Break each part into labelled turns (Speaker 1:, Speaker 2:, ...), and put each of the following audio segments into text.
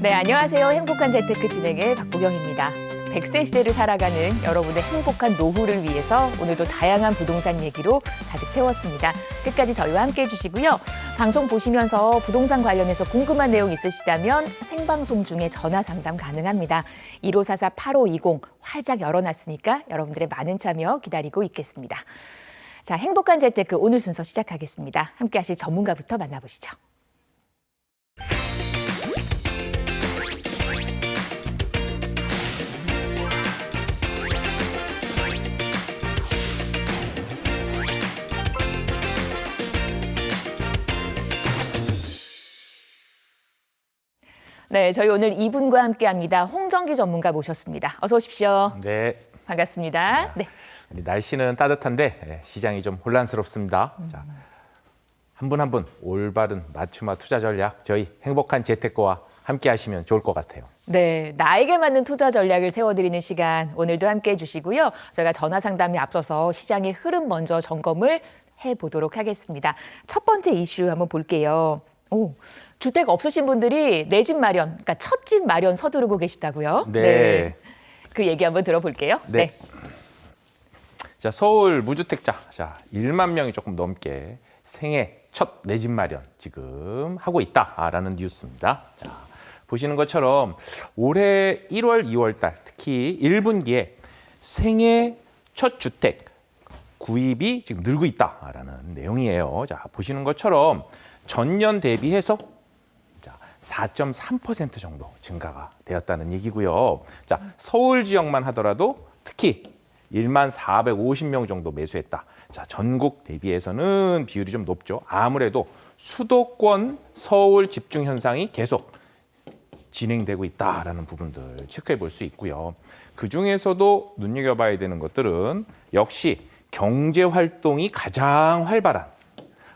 Speaker 1: 네, 안녕하세요. 행복한 재테크 진행의 박보경입니다. 100세 시대를 살아가는 여러분의 행복한 노후를 위해서 오늘도 다양한 부동산 얘기로 가득 채웠습니다. 끝까지 저희와 함께해 주시고요. 방송 보시면서 부동산 관련해서 궁금한 내용 있으시다면 생방송 중에 전화 상담 가능합니다. 1544-8520 활짝 열어놨으니까 여러분들의 많은 참여 기다리고 있겠습니다. 자, 행복한 재테크 오늘 순서 시작하겠습니다. 함께 하실 전문가부터 만나보시죠. 네, 저희 오늘 이분과 함께합니다. 홍정기 전문가 모셨습니다. 어서 오십시오.
Speaker 2: 네.
Speaker 1: 반갑습니다. 네.
Speaker 2: 날씨는 따뜻한데 시장이 좀 혼란스럽습니다. 자, 한 분 한 분 올바른 맞춤화 투자 전략 저희 행복한 재테크와 함께 하시면 좋을 것 같아요.
Speaker 1: 네, 나에게 맞는 투자 전략을 세워드리는 시간 오늘도 함께해 주시고요. 저희가 전화 상담에 앞서서 시장의 흐름 먼저 점검을 해보도록 하겠습니다. 첫 번째 이슈 한번 볼게요. 주택 없으신 분들이 내 집 마련, 그러니까 첫 집 마련 서두르고 계시다고요?
Speaker 2: 네.
Speaker 1: 그 얘기 한번 들어볼게요.
Speaker 2: 네. 자, 서울 무주택자 1만 명이 조금 넘게 생애 첫 내 집 마련 지금 하고 있다라는 뉴스입니다. 자, 보시는 것처럼 올해 1월, 2월 달 특히 1분기에 생애 첫 주택 구입이 지금 늘고 있다라는 내용이에요. 자, 보시는 것처럼 전년 대비해서 4.3% 정도 증가가 되었다는 얘기고요. 자, 서울 지역만 하더라도 특히 1만 450명 정도 매수했다. 자, 전국 대비해서는 비율이 좀 높죠. 아무래도 수도권 서울 집중 현상이 계속 진행되고 있다라는 부분들 체크해 볼 수 있고요. 그중에서도 눈여겨봐야 되는 것들은 역시 경제 활동이 가장 활발한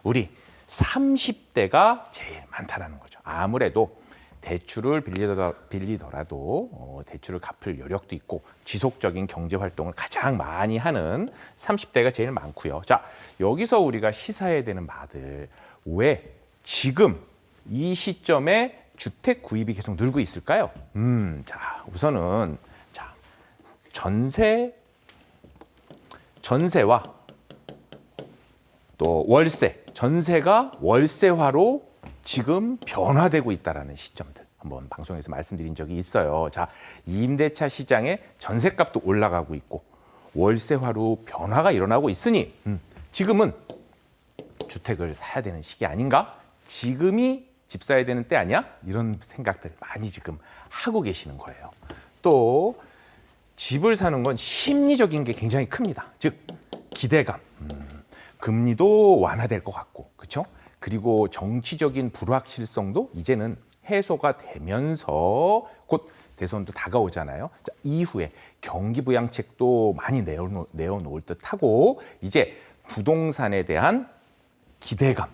Speaker 2: 우리 30대가 제일 많다라는 거죠. 아무래도 대출을 빌리더라도 대출을 갚을 여력도 있고 지속적인 경제 활동을 가장 많이 하는 30대가 제일 많고요. 자, 여기서 우리가 시사해야 되는 바들 왜 지금 이 시점에 주택 구입이 계속 늘고 있을까요? 자, 우선은 전세와 또 월세, 전세가 월세화로 지금 변화되고 있다는 시점들 한번 방송에서 말씀드린 적이 있어요. 자, 임대차 시장에 전세값도 올라가고 있고 월세화로 변화가 일어나고 있으니 지금은 주택을 사야 되는 시기 아닌가? 지금이 집 사야 되는 때 아니야? 이런 생각들 많이 지금 하고 계시는 거예요. 또 집을 사는 건 심리적인 게 굉장히 큽니다. 즉 기대감, 금리도 완화될 것 같고, 그렇죠? 그리고 정치적인 불확실성도 이제는 해소가 되면서 곧 대선도 다가오잖아요. 자, 이후에 경기 부양책도 많이 내어놓을 듯하고 이제 부동산에 대한 기대감,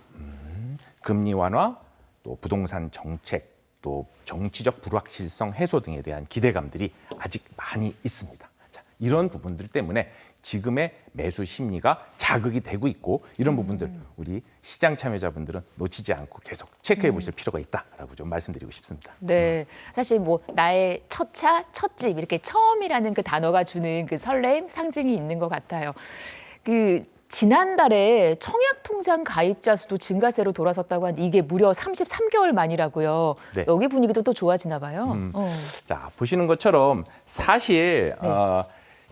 Speaker 2: 금리 완화, 또 부동산 정책, 또 정치적 불확실성 해소 등에 대한 기대감들이 아직 많이 있습니다. 자, 이런 부분들 때문에 지금의 매수 심리가 자극이 되고 있고 이런 부분들 우리 시장 참여자분들은 놓치지 않고 계속 체크해 보실 필요가 있다라고 좀 말씀드리고 싶습니다.
Speaker 1: 네, 사실 뭐 나의 첫 차, 첫 집 이렇게 처음이라는 그 단어가 주는 그 설렘 상징이 있는 것 같아요. 그 지난달에 청약통장 가입자 수도 증가세로 돌아섰다고 하는데 이게 무려 33개월 만이라고요.
Speaker 2: 네.
Speaker 1: 여기 분위기도 또 좋아지나 봐요.
Speaker 2: 자, 보시는 것처럼 사실
Speaker 1: 네.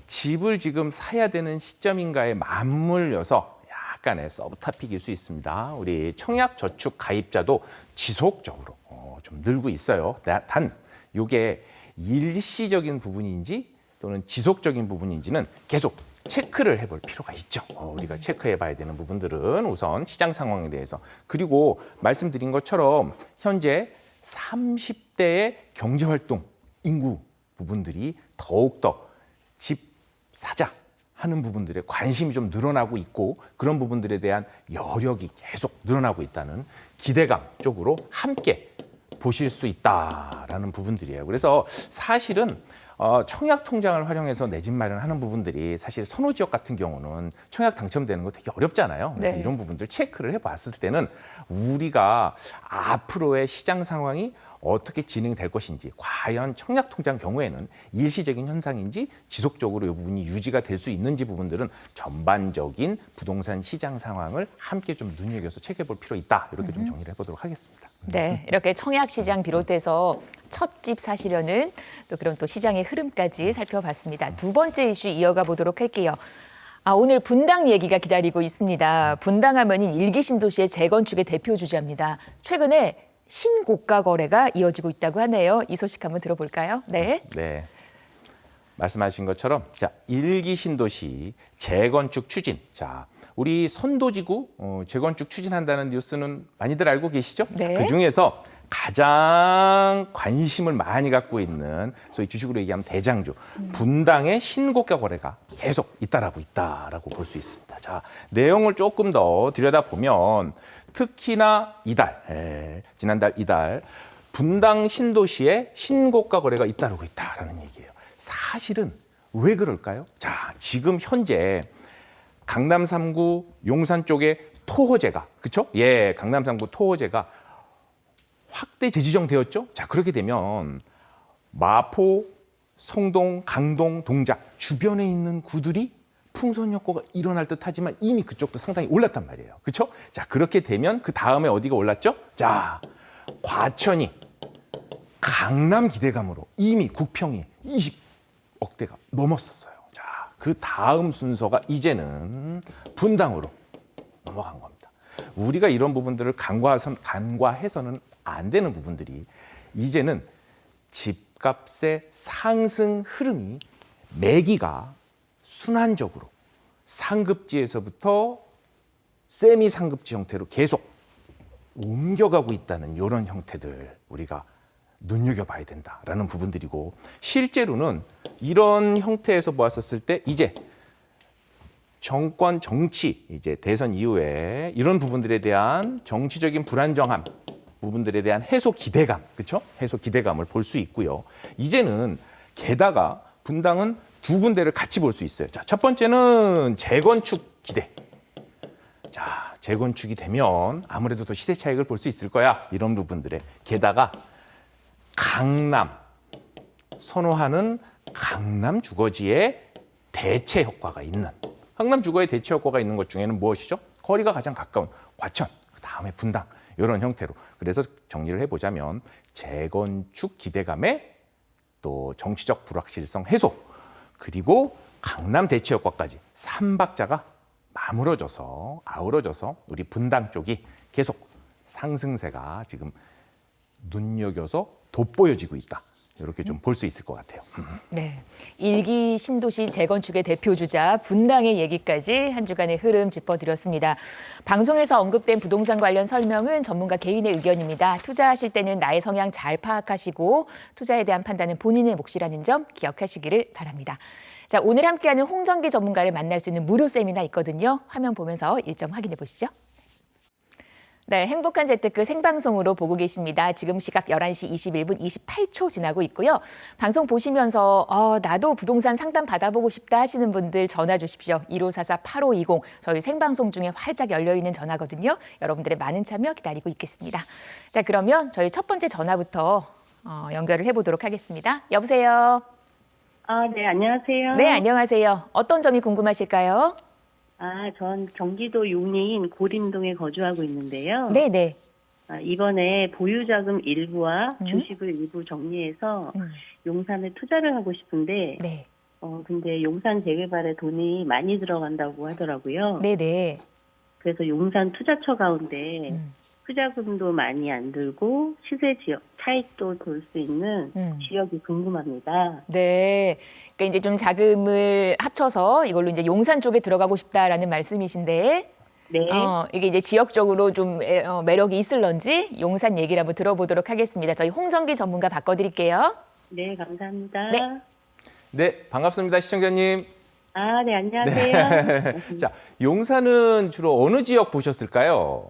Speaker 2: 집을 지금 사야 되는 시점인가에 맞물려서 약간의 서브타픽일 수 있습니다. 우리 청약저축 가입자도 지속적으로 좀 늘고 있어요. 단 이게 일시적인 부분인지 또는 지속적인 부분인지는 계속 체크를 해볼 필요가 있죠. 우리가 체크해봐야 되는 부분들은 우선 시장 상황에 대해서 그리고 말씀드린 것처럼 현재 30대의 경제활동 인구 부분들이 더욱더 집 사자 하는 부분들에 관심이 좀 늘어나고 있고 그런 부분들에 대한 여력이 계속 늘어나고 있다는 기대감 쪽으로 함께 보실 수 있다라는 부분들이에요. 그래서 사실은 청약 통장을 활용해서 내 집 마련하는 부분들이 사실 선호 지역 같은 경우는 청약 당첨되는 거 되게 어렵잖아요. 그래서
Speaker 1: 네.
Speaker 2: 이런 부분들 체크를 해봤을 때는 우리가 앞으로의 시장 상황이 어떻게 진행될 것인지, 과연 청약 통장 경우에는 일시적인 현상인지 지속적으로 이 부분이 유지가 될 수 있는지 부분들은 전반적인 부동산 시장 상황을 함께 좀 눈여겨서 체크해볼 필요 있다. 이렇게 좀 정리를 해보도록 하겠습니다.
Speaker 1: 네, 이렇게 청약 시장 비롯해서 첫 집 사시려는 또 그런 또 시장의 흐름까지 살펴봤습니다. 두 번째 이슈 이어가 보도록 할게요. 오늘 분당 얘기가 기다리고 있습니다. 분당하면은 일기 신도시의 재건축의 대표 주자입니다. 최근에 신고가 거래가 이어지고 있다고 하네요. 이 소식 한번 들어볼까요? 네.
Speaker 2: 네. 말씀하신 것처럼 자, 일기 신도시 재건축 추진. 자, 우리 선도지구 재건축 추진한다는 뉴스는 많이들 알고 계시죠?
Speaker 1: 네.
Speaker 2: 그중에서 가장 관심을 많이 갖고 있는 소위 주식으로 얘기하면 대장주 분당의 신고가 거래가 계속 잇따르고 있다라고 볼 수 있습니다. 자, 내용을 조금 더 들여다보면 특히나 지난달 이달 분당 신도시의 신고가 거래가 잇따르고 있다라는 얘기예요. 사실은 왜 그럴까요? 자, 지금 현재 강남 3구 용산 쪽에 토호제가, 그렇죠? 예, 강남 3구 토호제가 확대 재지정되었죠. 자, 그렇게 되면 마포, 성동, 강동, 동작 주변에 있는 구들이 풍선 효과가 일어날 듯하지만 이미 그쪽도 상당히 올랐단 말이에요. 그렇죠? 자, 그렇게 되면 그 다음에 어디가 올랐죠? 자, 과천이 강남 기대감으로 이미 국평이 20억대가 넘었었어요. 자, 그 다음 순서가 이제는 분당으로 넘어간 겁니다. 우리가 이런 부분들을 간과해서는 안 되는 부분들이 이제는 집값의 상승 흐름이 매기가 순환적으로 상급지에서부터 세미 상급지 형태로 계속 옮겨가고 있다는 이런 형태들 우리가 눈여겨봐야 된다라는 부분들이고, 실제로는 이런 형태에서 보았었을 때 이제 정권 정치 이제 대선 이후에 이런 부분들에 대한 정치적인 불안정함 부분들에 대한 해소 기대감, 그렇죠? 해소 기대감을 볼 수 있고요. 이제는 게다가 분당은 두 군데를 같이 볼 수 있어요. 자, 첫 번째는 재건축 기대. 자, 재건축이 되면 아무래도 더 시세 차익을 볼 수 있을 거야. 이런 부분들에 게다가 강남 선호하는 강남 주거지의 대체 효과가 있는, 강남 주거의 대체 효과가 있는 것 중에는 무엇이죠? 거리가 가장 가까운 과천, 그다음에 분당 이런 형태로. 그래서 정리를 해보자면 재건축 기대감에 또 정치적 불확실성 해소 그리고 강남 대체 효과까지 삼박자가 아우러져서 우리 분당 쪽이 계속 상승세가 지금 눈여겨서 돋보여지고 있다. 이렇게 좀 볼 수 있을 것 같아요.
Speaker 1: 네, 일기 신도시 재건축의 대표 주자 분당의 얘기까지 한 주간의 흐름 짚어드렸습니다. 방송에서 언급된 부동산 관련 설명은 전문가 개인의 의견입니다. 투자하실 때는 나의 성향 잘 파악하시고 투자에 대한 판단은 본인의 몫이라는 점 기억하시기를 바랍니다. 자, 오늘 함께하는 홍정기 전문가를 만날 수 있는 무료 세미나 있거든요. 화면 보면서 일정 확인해 보시죠. 네, 행복한 재테크 생방송으로 보고 계십니다. 지금 시각 11시 21분 28초 지나고 있고요. 방송 보시면서 나도 부동산 상담 받아보고 싶다 하시는 분들 전화 주십시오. 1544-8520 저희 생방송 중에 활짝 열려있는 전화거든요. 여러분들의 많은 참여 기다리고 있겠습니다. 자, 그러면 저희 첫 번째 전화부터 연결을 해보도록 하겠습니다. 여보세요?
Speaker 3: 네, 안녕하세요.
Speaker 1: 네, 안녕하세요. 어떤 점이 궁금하실까요?
Speaker 3: 전 경기도 용인 고림동에 거주하고 있는데요.
Speaker 1: 네네.
Speaker 3: 이번에 보유자금 일부와 주식을 일부 정리해서 용산에 투자를 하고 싶은데,
Speaker 1: 네.
Speaker 3: 근데 용산 재개발에 돈이 많이 들어간다고 하더라고요.
Speaker 1: 네네.
Speaker 3: 그래서 용산 투자처 가운데 투자금도 많이 안 들고 시세 지역 차익도 볼 수 있는 지역이 궁금합니다.
Speaker 1: 네. 그러니까 이제 좀 자금을 합쳐서 이걸로 이제 용산 쪽에 들어가고 싶다라는 말씀이신데,
Speaker 3: 네.
Speaker 1: 이게 이제 지역적으로 좀 매력이 있을런지 용산 얘기를 한번 들어보도록 하겠습니다. 저희 홍정기 전문가 바꿔드릴게요.
Speaker 3: 네, 감사합니다.
Speaker 1: 네.
Speaker 2: 네, 반갑습니다, 시청자님.
Speaker 3: 네, 안녕하세요.
Speaker 2: 자, 용산은 주로 어느 지역 보셨을까요?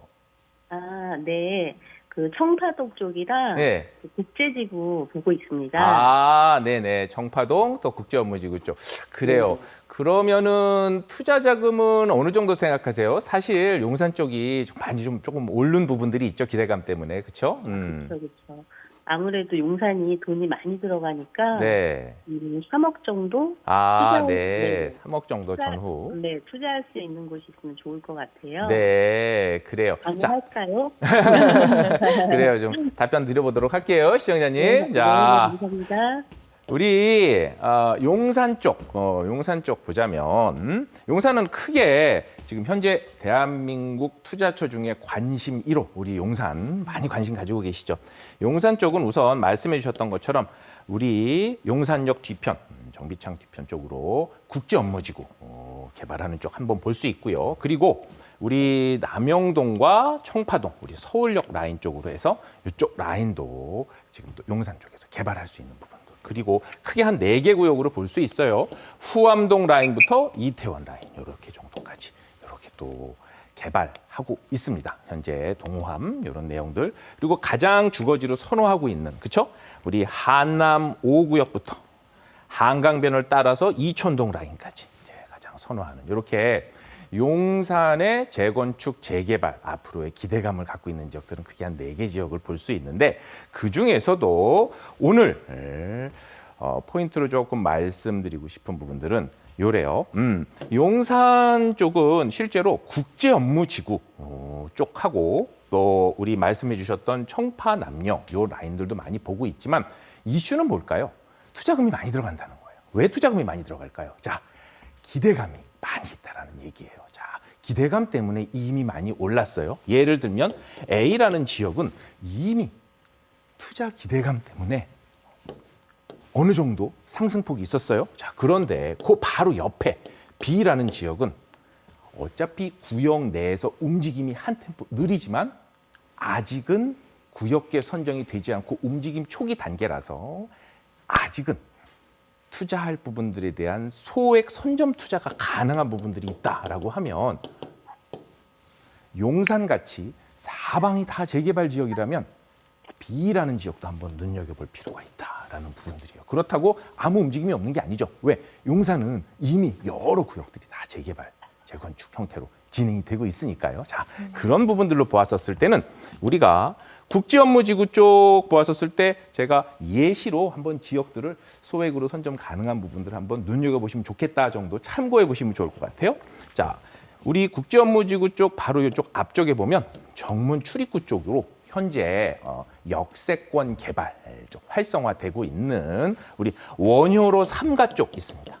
Speaker 3: 네. 그 청파동 쪽이랑
Speaker 2: 네.
Speaker 3: 그 국제지구 보고 있습니다.
Speaker 2: 아, 네네. 청파동 또 국제업무지구 쪽. 그래요. 그러면은 투자 자금은 어느 정도 생각하세요? 사실 용산 쪽이 좀 많이 좀 조금 오른 부분들이 있죠. 기대감 때문에. 그렇죠?
Speaker 3: 그렇죠. 아무래도 용산이 돈이 많이 들어가니까
Speaker 2: 네.
Speaker 3: 3억 정도
Speaker 2: 아,
Speaker 3: 투자-
Speaker 2: 네.
Speaker 3: 네.
Speaker 2: 3억 정도 전후.
Speaker 3: 네, 투자할 수 있는 곳이 있으면 좋을 것 같아요.
Speaker 2: 네, 그래요. 자,
Speaker 3: 가능할까요?
Speaker 2: 그래요. 좀 답변 드려보도록 할게요, 시청자님.
Speaker 3: 네,
Speaker 2: 자,
Speaker 3: 감사합니다.
Speaker 2: 우리 용산 쪽 보자면 용산은 크게 지금 현재 대한민국 투자처 중에 관심 1호 우리 용산 많이 관심 가지고 계시죠. 용산 쪽은 우선 말씀해 주셨던 것처럼 우리 용산역 뒤편 정비창 뒤편 쪽으로 국제업무지구 개발하는 쪽 한번 볼 수 있고요. 그리고 우리 남영동과 청파동, 우리 서울역 라인 쪽으로 해서 이쪽 라인도 지금 또 용산 쪽에서 개발할 수 있는 부분도. 그리고 크게 한 4개 구역으로 볼 수 있어요. 후암동 라인부터 이태원 라인 이렇게 정도까지 이렇게 또 개발하고 있습니다. 현재 동호함 이런 내용들. 그리고 가장 주거지로 선호하고 있는 그쵸? 우리 한남 5구역부터 한강변을 따라서 이촌동 라인까지 이제 가장 선호하는 이렇게 용산의 재건축, 재개발 앞으로의 기대감을 갖고 있는 지역들은 크게 한 4개 지역을 볼 수 있는데 그중에서도 오늘 포인트로 조금 말씀드리고 싶은 부분들은 요래요. 용산 쪽은 실제로 국제업무지구 쪽하고 또 우리 말씀해 주셨던 청파 남녀 요 라인들도 많이 보고 있지만 이슈는 뭘까요? 투자금이 많이 들어간다는 거예요. 왜 투자금이 많이 들어갈까요? 자, 기대감이 많이 있다라는 얘기예요. 자, 기대감 때문에 이미 많이 올랐어요. 예를 들면 A라는 지역은 이미 투자 기대감 때문에 어느 정도 상승폭이 있었어요. 자, 그런데 그 바로 옆에 B라는 지역은 어차피 구역 내에서 움직임이 한 템포 느리지만 아직은 구역계 선정이 되지 않고 움직임 초기 단계라서 아직은 투자할 부분들에 대한 소액 선점 투자가 가능한 부분들이 있다라고 하면 용산같이 사방이 다 재개발 지역이라면 B라는 지역도 한번 눈여겨볼 필요가 있다라는 부분들이에요. 그렇다고 아무 움직임이 없는 게 아니죠. 왜? 용산은 이미 여러 구역들이 다 재개발, 재건축 형태로 진행이 되고 있으니까요. 자, 그런 부분들로 보았었을 때는 우리가 국제업무지구 쪽 보았었을 때 제가 예시로 한번 지역들을 소액으로 선점 가능한 부분들을 한번 눈여겨보시면 좋겠다 정도 참고해 보시면 좋을 것 같아요. 자, 우리 국제업무지구 쪽 바로 이쪽 앞쪽에 보면 정문 출입구 쪽으로 현재 역세권 개발 쪽 활성화되고 있는 우리 원효로 3가 쪽 있습니다.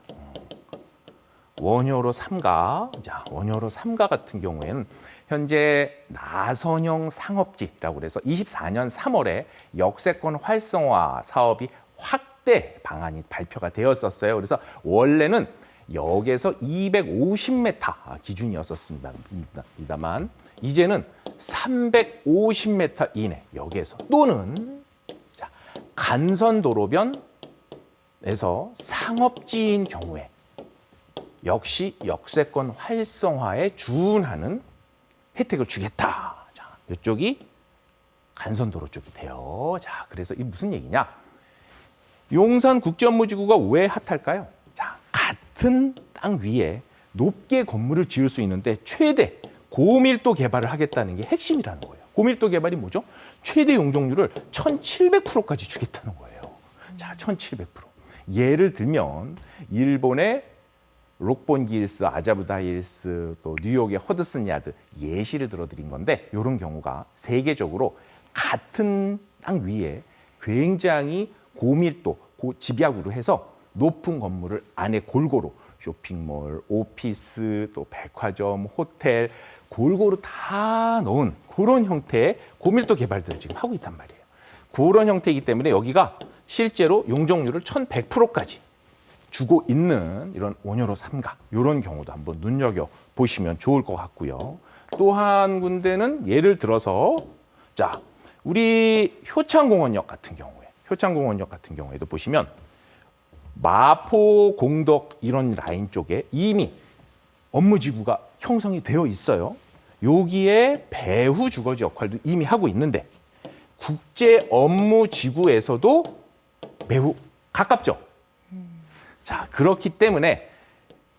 Speaker 2: 원효로 3가, 자, 원효로 3가 같은 경우에는 현재 나선형 상업지라고 해서 24년 3월에 역세권 활성화 사업이 확대 방안이 발표가 되었었어요. 그래서 원래는 역에서 250m 기준이었었습니다만 이제는 350m 이내 역에서 또는 자, 간선도로변에서 상업지인 경우에 역시 역세권 활성화에 준하는 혜택을 주겠다. 자, 이쪽이 간선도로 쪽이 돼요. 자, 그래서 이 무슨 얘기냐? 용산 국제업무지구가 왜 핫할까요? 자, 같은 땅 위에 높게 건물을 지을 수 있는데 최대 고밀도 개발을 하겠다는 게 핵심이라는 거예요. 고밀도 개발이 뭐죠? 최대 용적률을 1700%까지 주겠다는 거예요. 자, 1700%. 예를 들면 일본의 록본기 힐스, 아자부다 힐스, 또 뉴욕의 허드슨 야드 예시를 들어드린 건데 이런 경우가 세계적으로 같은 땅 위에 굉장히 고밀도, 고집약으로 해서 높은 건물을 안에 골고루 쇼핑몰, 오피스, 또 백화점, 호텔 골고루 다 넣은 그런 형태의 고밀도 개발들을 지금 하고 있단 말이에요. 그런 형태이기 때문에 여기가 실제로 용적률을 1100%까지 주고 있는 이런 원효로 3가 이런 경우도 한번 눈여겨보시면 좋을 것 같고요. 또 한 군데는 예를 들어서 자, 우리 효창공원역 같은 경우에도 보시면 마포, 공덕 이런 라인 쪽에 이미 업무지구가 형성이 되어 있어요. 여기에 배후 주거지 역할도 이미 하고 있는데 국제 업무 지구에서도 매우 가깝죠. 자, 그렇기 때문에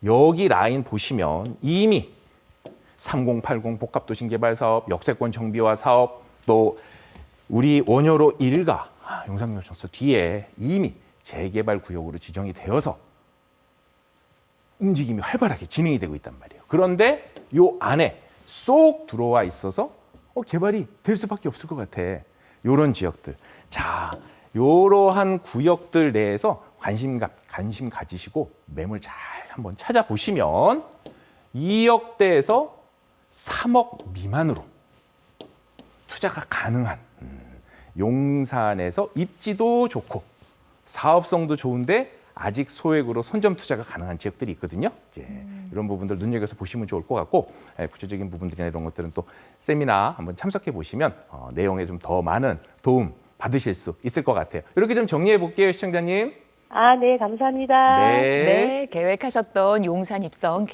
Speaker 2: 여기 라인 보시면 이미 3080 복합도심개발 사업, 역세권 정비화 사업, 또 우리 원효로 일가 용산경찰서 뒤에 이미 재개발 구역으로 지정이 되어서 움직임이 활발하게 진행이 되고 있단 말이에요. 그런데 요 안에 쏙 들어와 있어서 개발이 될 수밖에 없을 것 같아. 요런 지역들. 자, 요러한 구역들 내에서 관심 가지시고 매물 잘 한번 찾아보시면 2억대에서 3억 미만으로 투자가 가능한 용산에서 입지도 좋고 사업성도 좋은데 아직 소액으로 선점 투자가 가능한 지역들이 있거든요. 이제 이런 부분들 눈여겨서 보시면 좋을 것 같고 구체적인 부분들이나 이런 것들은 또 세미나 한번 참석해 보시면 내용에 좀 더 많은 도움 받으실 수 있을 것 같아요. 이렇게 좀 정리해 볼게요, 시청자님.
Speaker 3: 네, 감사합니다.
Speaker 1: 네, 계획하셨던 용산 입성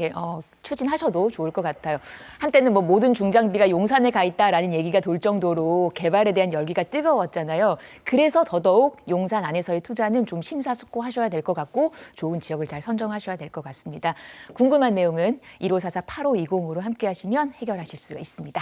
Speaker 1: 추진하셔도 좋을 것 같아요. 한때는 뭐 모든 중장비가 용산에 가 있다라는 얘기가 돌 정도로 개발에 대한 열기가 뜨거웠잖아요. 그래서 더더욱 용산 안에서의 투자는 좀 심사숙고하셔야 될 것 같고 좋은 지역을 잘 선정하셔야 될 것 같습니다. 궁금한 내용은 1544-8520으로 함께 하시면 해결하실 수 있습니다.